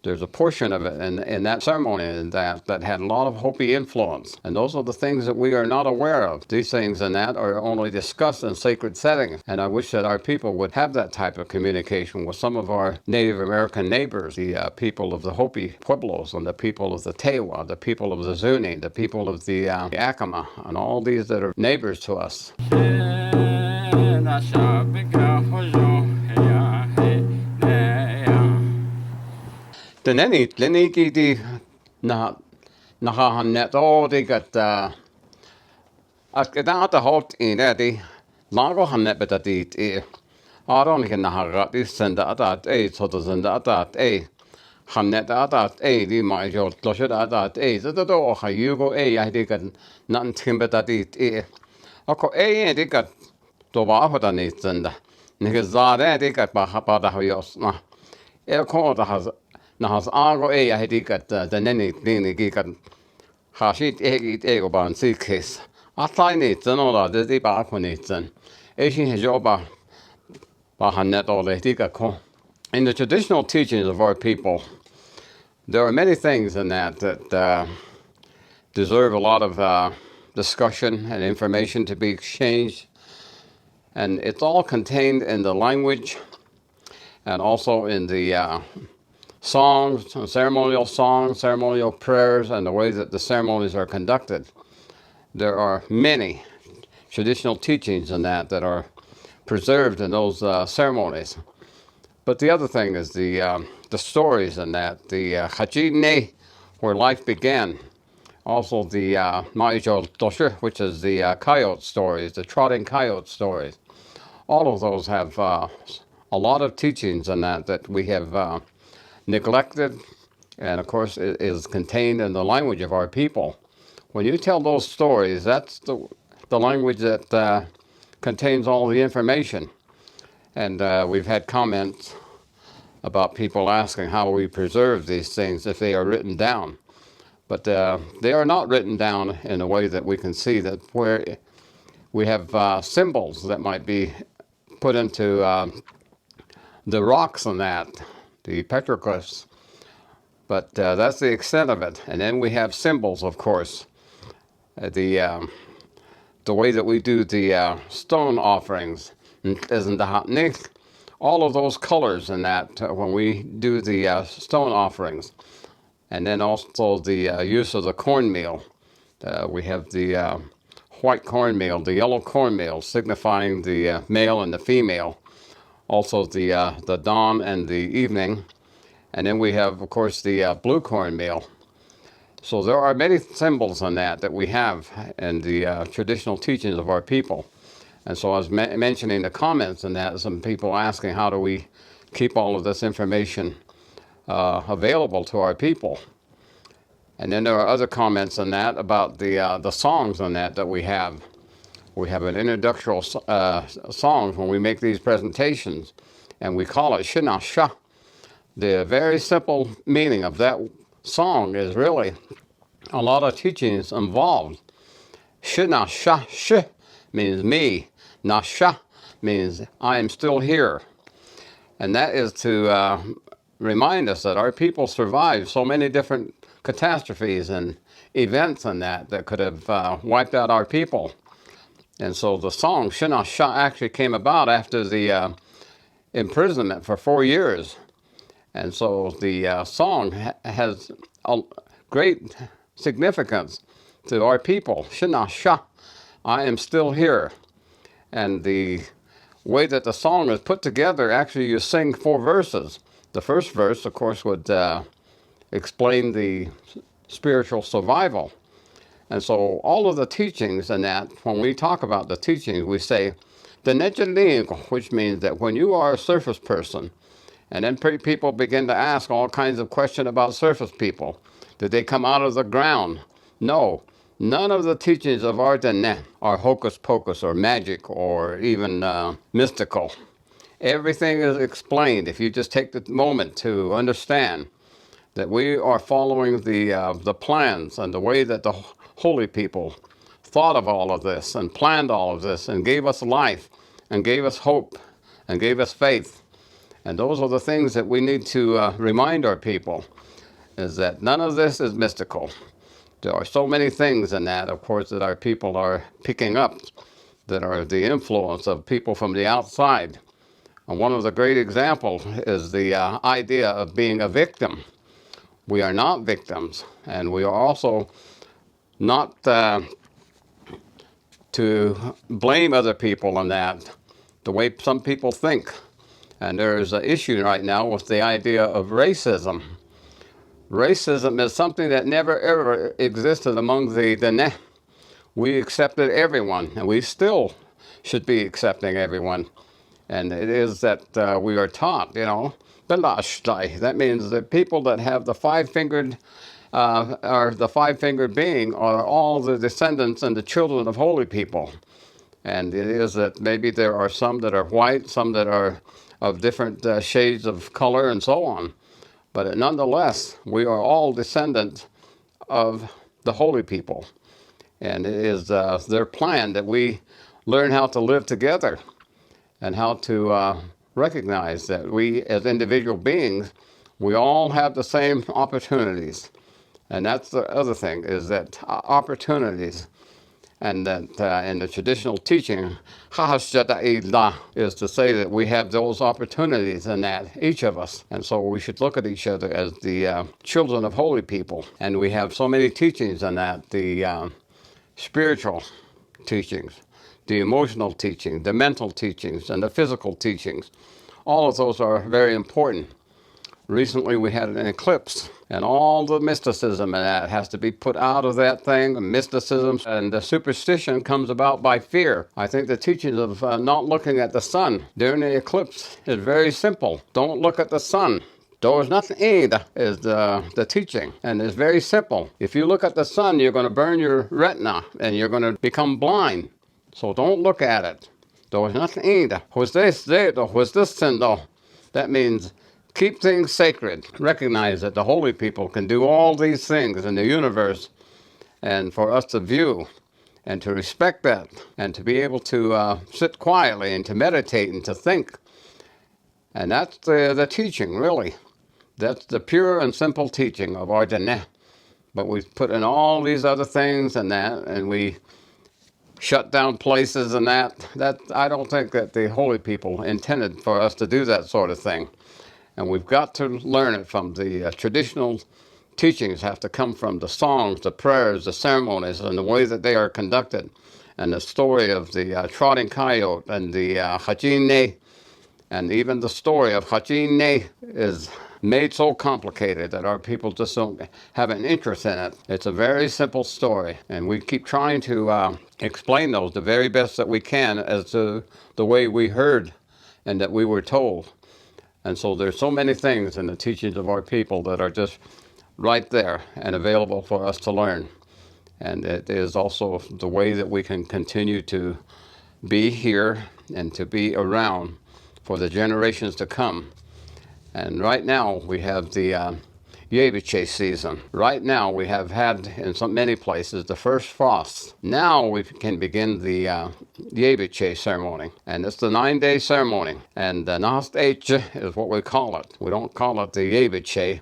There's a portion of it in that ceremony that had a lot of Hopi influence. And those are the things that we are not aware of. These things and that are only discussed in sacred settings. And I wish that our people would have that type of communication with some of our Native American neighbors, the people of the Hopi Pueblos and the people of the Tewa, the people of the Zuni, the people of the Yakama, and all these that are neighbors to us. Teneni tleniki di na nakahannet di kat at kita hot in edi nago hannet betati aron ken nahagat is senda atat soto senda atat hannet atat di mai jo tloshet atat soto do hayugo ya di kat nan tim betati ako di kat to ba hota ni senda ni zade di kat ba da hoyos na ko da has nahas aago ei heti että neni kikat hasit ego ban sikhes atlai nitsen ola de di ba ko nitsen ei sin joba ba hannet ole tika ko. In the traditional teachings of our people, there are many things in that deserve a lot of discussion and information to be exchanged, and it's all contained in the language and also in the songs, ceremonial prayers, and the way that the ceremonies are conducted. There are many traditional teachings in that are preserved in those ceremonies. But the other thing is the stories in that, the Hachine, where life began. Also the Maijo Doshe, which is the coyote stories, the trotting coyote stories. All of those have a lot of teachings in that we have neglected, and of course it is contained in the language of our people. When you tell those stories, that's the language that contains all the information. And we've had comments about people asking how we preserve these things if they are written down. But they are not written down in a way that we can see that where we have symbols that might be put into the rocks and that, the petroglyphs. But that's the extent of it. And then we have symbols, of course. The way that we do the stone offerings, all of those colors in that when we do the stone offerings. And then also the use of the cornmeal. We have the white cornmeal, the yellow cornmeal, signifying the male and the female. Also the dawn and the evening. And then we have, of course, the blue cornmeal. So there are many symbols in that we have in the traditional teachings of our people. And so I was mentioning the comments in that, some people asking how do we keep all of this information available to our people. And then there are other comments in that about the songs in that we have. We have an introductory songs when we make these presentations, and we call it Shina Sha. The very simple meaning of that song is really a lot of teachings involved. Shina Sha Sh means me. Na Sha means I am still here. And that is to remind us that our people survived so many different catastrophes and events and that could have wiped out our people. And so the song Shina Sha actually came about after the imprisonment for 4 years. And so the song has a great significance to our people. Shina Sha, I am still here. And the way that the song is put together, actually you sing 4 verses. The first verse, of course, would explain the spiritual survival. And so all of the teachings and that, when we talk about the teachings, we say, the Nejaling, which means that when you are a surface person, and then people begin to ask all kinds of questions about surface people. Did they come out of the ground? No. None of the teachings of our Dene are hocus pocus or magic or even mystical. Everything is explained if you just take the moment to understand that we are following the plans and the way that the holy people thought of all of this and planned all of this and gave us life and gave us hope and gave us faith. And those are the things that we need to remind our people, is that none of this is mystical. There are so many things in that, of course, that our people are picking up that are the influence of people from the outside. And one of the great examples is the idea of being a victim. We are not victims, and we are also not to blame other people on that, the way some people think. And there is an issue right now with the idea of racism. Racism is something that never ever existed among the Ne. We accepted everyone, and we still should be accepting everyone. And it is that we are taught, Belashtai. That means that people that have the five-fingered, or the five-fingered being, are all the descendants and the children of holy people. And it is that maybe there are some that are white, some that are of different shades of color, and so on. But nonetheless, we are all descendants of the holy people. And it is their plan that we learn how to live together and how to recognize that we, as individual beings, we all have the same opportunities. And that's the other thing, is that opportunities. And that in the traditional teaching, is to say that we have those opportunities in that, each of us. And so we should look at each other as the children of holy people. And we have so many teachings on that, the spiritual teachings, the emotional teachings, the mental teachings, and the physical teachings. All of those are very important. Recently we had an eclipse, and all the mysticism in that has to be put out of that thing. Mysticism and the superstition comes about by fear. I think the teachings of not looking at the sun during the eclipse is very simple. Don't look at the sun. There's nothing is the teaching, and it's very simple. If you look at the sun, you're going to burn your retina, and you're going to become blind. So don't look at it. There's nothing. Was this sin though? That means keep things sacred. Recognize that the holy people can do all these things in the universe, and for us to view and to respect that, and to be able to sit quietly and to meditate and to think. And that's the teaching, really. That's the pure and simple teaching of our Dene. But we put in all these other things and that, and we shut down places and that. I don't think that the holy people intended for us to do that sort of thing. And we've got to learn it from the traditional teachings, have to come from the songs, the prayers, the ceremonies, and the way that they are conducted. And the story of the trotting coyote and the Hajine, and even the story of Hajine is made so complicated that our people just don't have an interest in it. It's a very simple story, and we keep trying to explain those the very best that we can as to the way we heard and that we were told. And so there's so many things in the teachings of our people that are just right there and available for us to learn. And it is also the way that we can continue to be here and to be around for the generations to come. And right now we have the Yebiche season. Right now we have had in many places the first frost. Now we can begin the Yebiche ceremony. And it's the 9-day ceremony. And the Nast Eche is what we call it. We don't call it the Yebiche.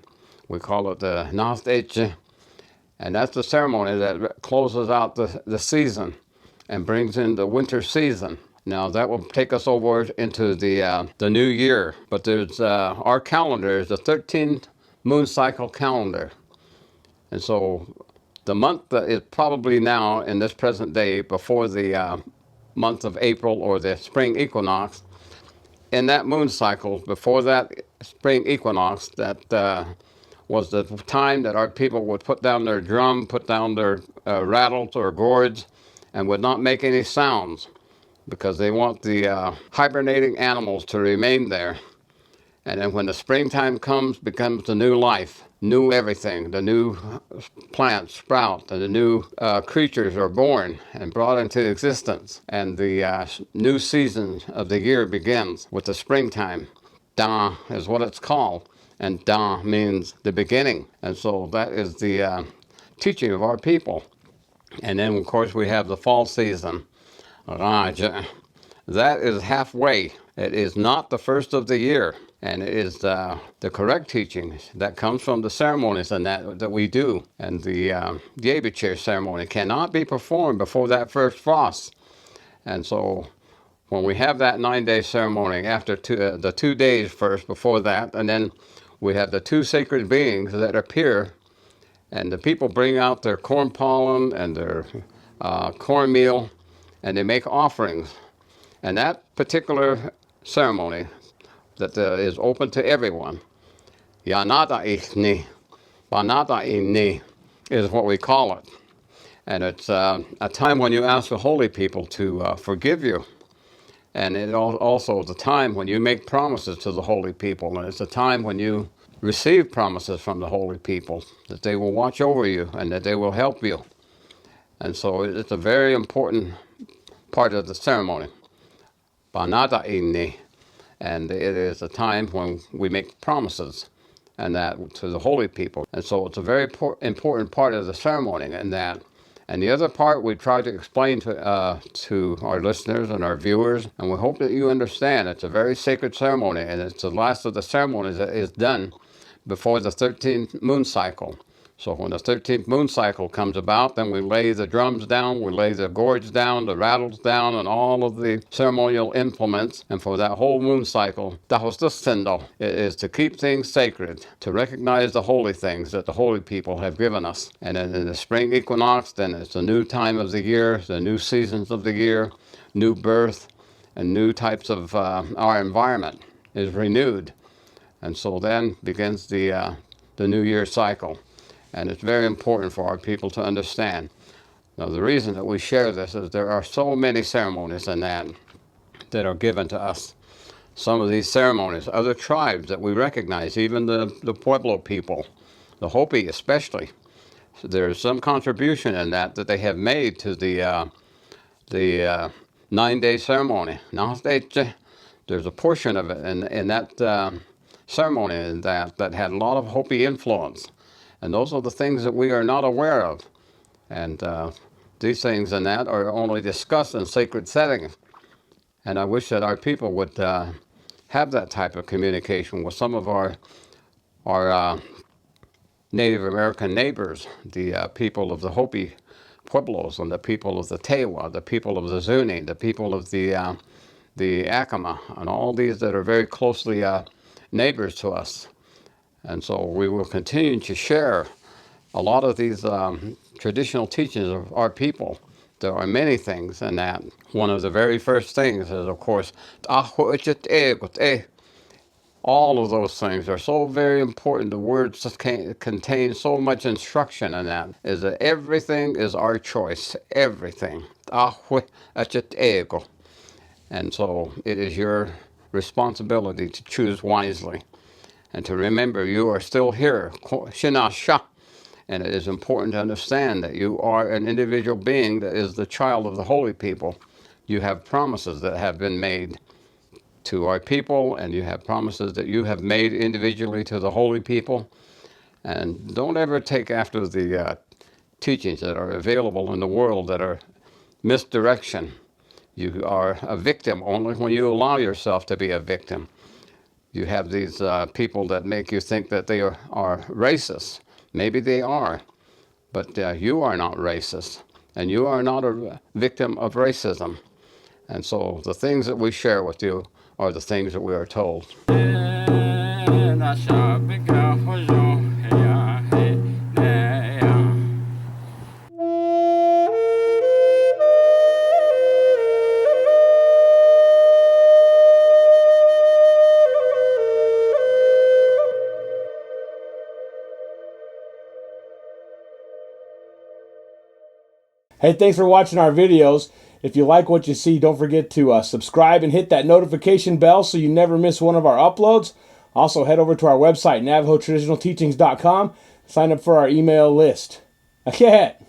We call it the Nast Eche. And that's the ceremony that closes out the season and brings in the winter season. Now that will take us over into the new year. But there's our calendar is the 13th moon cycle calendar. And so the month is probably now in this present day before the month of April or the spring equinox. In that moon cycle, before that spring equinox, that was the time that our people would put down their drum, put down their rattles or gourds, and would not make any sounds, because they want the hibernating animals to remain there. And then when the springtime comes, becomes the new life, new everything. The new plants sprout, and the new creatures are born and brought into existence. And the new season of the year begins with the springtime. Da is what it's called, and Da means the beginning. And so that is the teaching of our people. And then, of course, we have the fall season. Raja. That is halfway. It is not the first of the year. And it is the correct teaching that comes from the ceremonies and that we do. And the Yeba chair ceremony cannot be performed before that first frost. And so when we have that 9-day ceremony, after the 2 days first before that, and then we have the 2 sacred beings that appear, and the people bring out their corn pollen and their cornmeal, and they make offerings. And that particular ceremony that is open to everyone, Yanada Ichni, Banada Inni, is what we call it. And it's a time when you ask the holy people to forgive you. And it also is a time when you make promises to the holy people. And it's a time when you receive promises from the holy people that they will watch over you and that they will help you. And so it's a very important part of the ceremony. Banada Inni. And it is a time when we make promises and that to the holy people. And so it's a very important part of the ceremony and that. And the other part we try to explain to our listeners and our viewers, and we hope that you understand it's a very sacred ceremony, and it's the last of the ceremonies that is done before the 13th moon cycle. So when the 13th moon cycle comes about, then we lay the drums down, we lay the gourds down, the rattles down, and all of the ceremonial implements. And for that whole moon cycle, it is to keep things sacred, to recognize the holy things that the holy people have given us. And then in the spring equinox, then it's a new time of the year, the new seasons of the year, new birth, and new types of our environment is renewed. And so then begins the New Year cycle. And it's very important for our people to understand. Now, the reason that we share this is there are so many ceremonies in that are given to us. Some of these ceremonies, other tribes that we recognize, even the Pueblo people, the Hopi especially, so there's some contribution in that they have made to the 9-day ceremony. Now, there's a portion of it in that ceremony that had a lot of Hopi influence. And those are the things that we are not aware of. And these things and that are only discussed in sacred settings. And I wish that our people would have that type of communication with some of our Native American neighbors, the people of the Hopi Pueblos and the people of the Tewa, the people of the Zuni, the people of the Acoma, and all these that are very closely neighbors to us. And so we will continue to share a lot of these traditional teachings of our people. There are many things in that. One of the very first things is, of course, all of those things are so very important. The words contain so much instruction in that, is that everything is our choice, everything. And so it is your responsibility to choose wisely. And to remember, you are still here, and it is important to understand that you are an individual being that is the child of the holy people. You have promises that have been made to our people, and you have promises that you have made individually to the holy people. And don't ever take after the teachings that are available in the world that are misdirection. You are a victim only when you allow yourself to be a victim. You have these people that make you think that they are racist. Maybe they are, but you are not racist, and you are not a victim of racism. And so the things that we share with you are the things that we are told. Hey, thanks for watching our videos. If you like what you see, don't forget to subscribe and hit that notification bell so you never miss one of our uploads. Also, head over to our website, NavajoTraditionalTeachings.com. Sign up for our email list. Okay.